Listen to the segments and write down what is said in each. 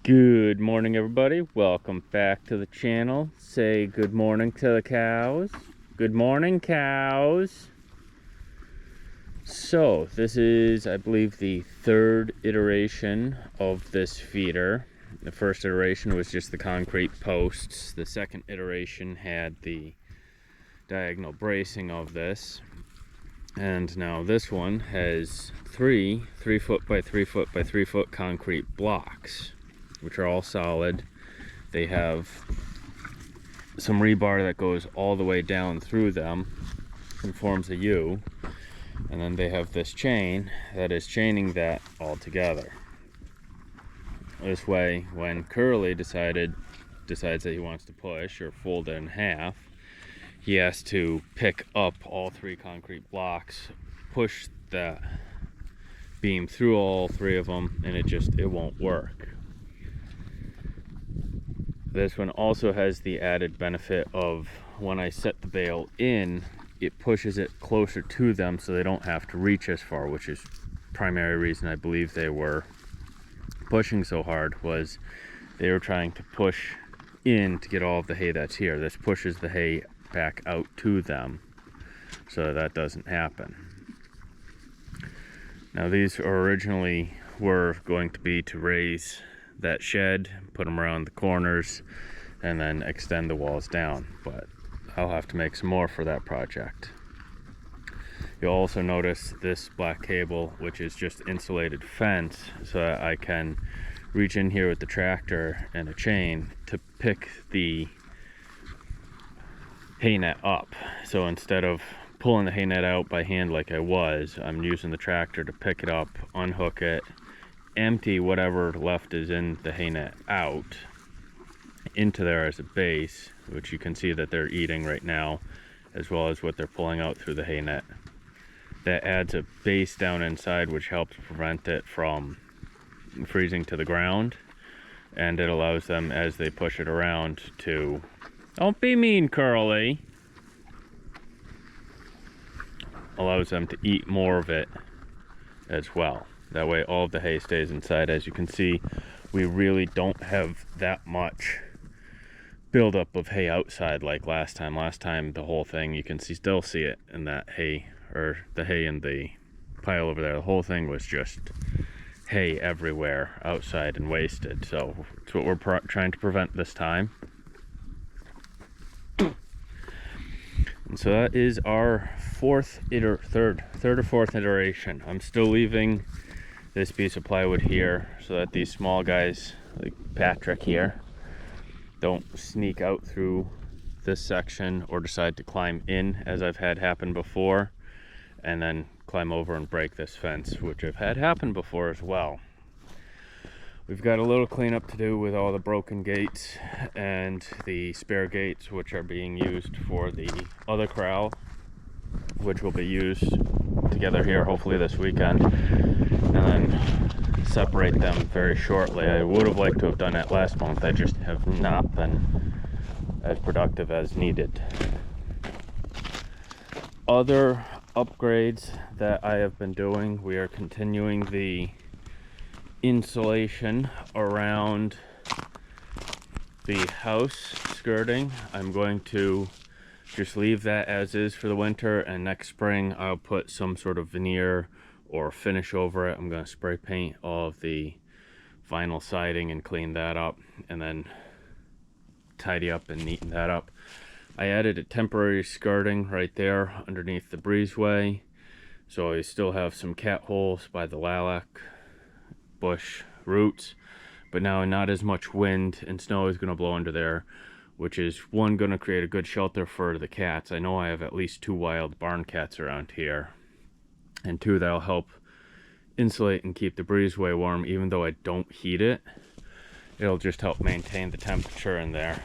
Good morning, everybody. Welcome back to the channel. Say good morning to the cows. Good morning, cows. So this is, I believe, the third iteration of this feeder. The first iteration was just the concrete posts. The second iteration had the diagonal bracing of this. And now this one has three 3-foot by 3-foot by 3-foot concrete blocks, which are all solid. They have some rebar that goes all the way down through them and forms a U. And then they have this chain that is chaining that all together. This way, when Curly decides that he wants to push or fold it in half, he has to pick up all three concrete blocks, push that beam through all three of them, and it won't work. This one also has the added benefit of when I set the bale in, it pushes it closer to them so they don't have to reach as far, which is primary reason I believe they were pushing so hard, was they were trying to push in to get all of the hay that's here. This pushes the hay back out to them so that doesn't happen. Now these originally were going to be to raise that shed, put them around the corners, and then extend the walls down, but I'll have to make some more for that project. You'll also notice this black cable, which is just insulated fence, so that I can reach in here with the tractor and a chain to pick the hay net up. So instead of pulling the hay net out by hand like I was, I'm using the tractor to pick it up, unhook it, empty whatever left is in the hay net out into there as a base, which you can see that they're eating right now, as well as what they're pulling out through the hay net. That adds a base down inside, which helps prevent it from freezing to the ground, and it allows them, as they push it around, to... Don't be mean, Curly. Allows them to eat more of it as well. That way all of the hay stays inside. As you can see, we really don't have that much buildup of hay outside like last time. Last time the whole thing, you can still see it in that hay, or the hay in the pile over there. The whole thing was just hay everywhere outside and wasted. So it's what we're trying to prevent this time. And so that is our third or fourth iteration. I'm still leaving this piece of plywood here so that these small guys like Patrick here don't sneak out through this section or decide to climb in, as I've had happen before, and then climb over and break this fence, which I've had happen before as well. We've got a little cleanup to do with all the broken gates and the spare gates, which are being used for the other corral, which will be used together here hopefully this weekend, and then separate them very shortly. I would have liked to have done that last month. I just have not been as productive as needed. Other upgrades that I have been doing, we are continuing the insulation around the house skirting. I'm going to just leave that as is for the winter, and next spring I'll put some sort of veneer or finish over it. I'm going to spray paint all of the vinyl siding and clean that up, and then tidy up and neaten that up. I added a temporary skirting right there underneath the breezeway, so I still have some cat holes by the lilac bush roots, but now not as much wind and snow is going to blow under there, which is one, going to create a good shelter for the cats. I know I have at least 2 wild barn cats around here, and 2, that'll help insulate and keep the breezeway warm. Even though I don't heat it, it'll just help maintain the temperature in there.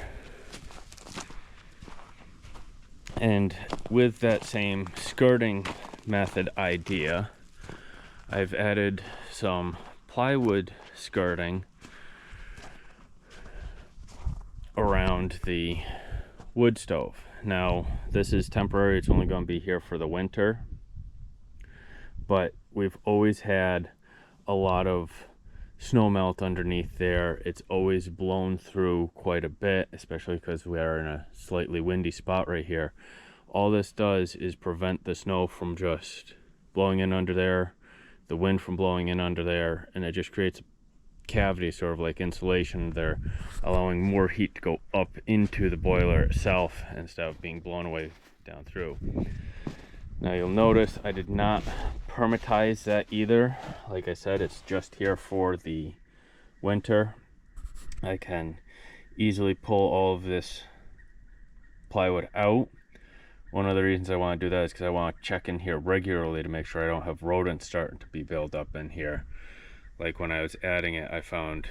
And with that same skirting method idea, I've added some plywood skirting around the wood stove. Now this is temporary, it's only going to be here for the winter, but we've always had a lot of snow melt underneath there. It's always blown through quite a bit, especially because we are in a slightly windy spot right here. All this does is prevent the snow from just blowing in under there, the wind from blowing in under there, and it just creates a cavity, sort of like insulation there, allowing more heat to go up into the boiler itself instead of being blown away down through. Now you'll notice I did not permatize that either. Like I said, it's just here for the winter. I can easily pull all of this plywood out. One of the reasons I want to do that is because I want to check in here regularly to make sure I don't have rodents starting to be built up in here. Like when I was adding it, I found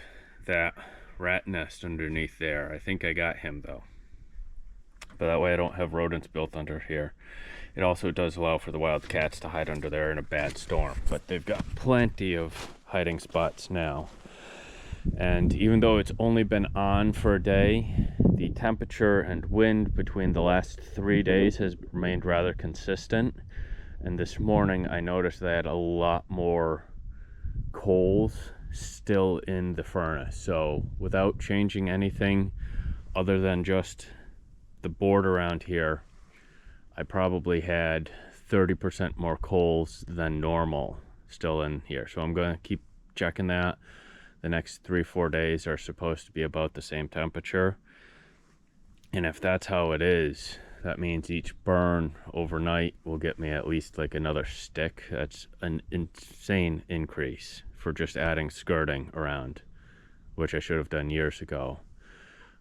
that rat nest underneath there. I think I got him though. But that way I don't have rodents built under here. It also does allow for the wild cats to hide under there in a bad storm, but they've got plenty of hiding spots now. And even though it's only been on for a day, the temperature and wind between the last 3 days has remained rather consistent. And this morning I noticed that I had a lot more coals still in the furnace. So without changing anything other than just the board around here, I probably had 30% more coals than normal still in here. So I'm going to keep checking that. The next 3-4 days are supposed to be about the same temperature. And if that's how it is, that means each burn overnight will get me at least like another stick. That's an insane increase for just adding skirting around, which I should have done years ago.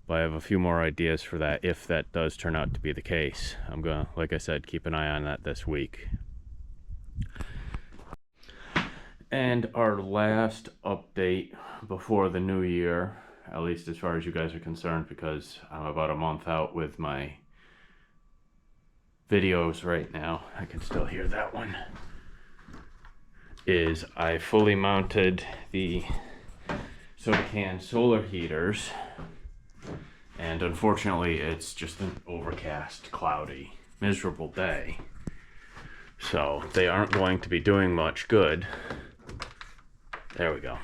But I have a few more ideas for that if that does turn out to be the case. I'm gonna, like I said, keep an eye on that this week. And our last update before the new year, at least as far as you guys are concerned, because I'm about a month out with my videos right now. I can still hear that one. Is I fully mounted the soda can solar heaters. And unfortunately, it's just an overcast, cloudy, miserable day. So they aren't going to be doing much good. There we go.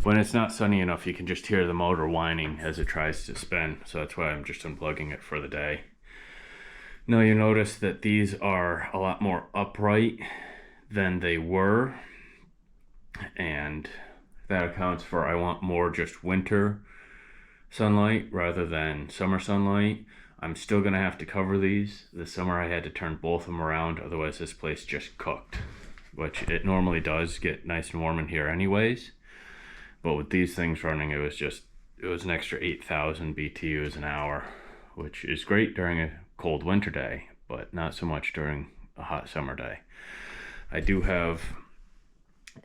When it's not sunny enough, you can just hear the motor whining as it tries to spin. So that's why I'm just unplugging it for the day. Now you notice that these are a lot more upright than they were. And that accounts for I want more just winter sunlight rather than summer sunlight. I'm still gonna have to cover these. This summer I had to turn both of them around, otherwise this place just cooked, which it normally does get nice and warm in here anyways. But with these things running, it was an extra 8,000 BTUs an hour, which is great during a cold winter day, but not so much during a hot summer day. I do have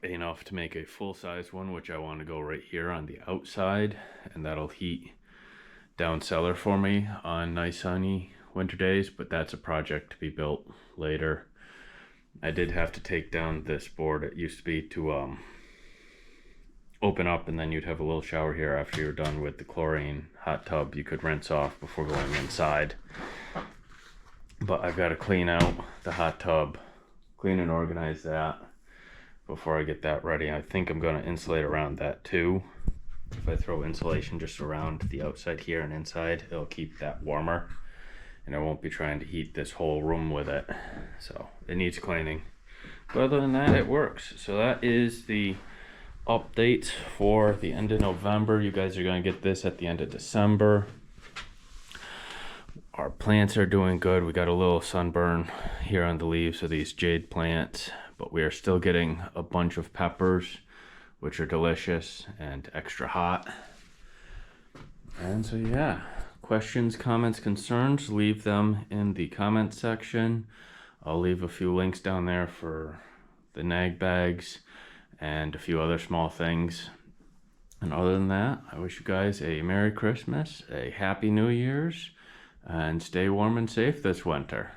enough to make a full-size one, which I want to go right here on the outside, and that'll heat down cellar for me on nice sunny winter days, but that's a project to be built later. I did have to take down this board. It used to be to open up and then you'd have a little shower here after you were done with the chlorine hot tub you could rinse off before going inside. But I've got to clean out the hot tub, clean and organize that before I get that ready. I think I'm going to insulate around that too. If I throw insulation just around the outside here and inside, it'll keep that warmer, and I won't be trying to heat this whole room with it. So it needs cleaning, but other than that, it works. So that is the updates for the end of November. You guys are going to get this at the end of December. Our plants are doing good. We got a little sunburn here on the leaves of these jade plants, but we are still getting a bunch of peppers, which are delicious and extra hot. And so yeah, questions, comments, concerns, leave them in the comment section. I'll leave a few links down there for the nag bags and a few other small things. And other than that, I wish you guys a Merry Christmas, a Happy New Year's, and stay warm and safe this winter.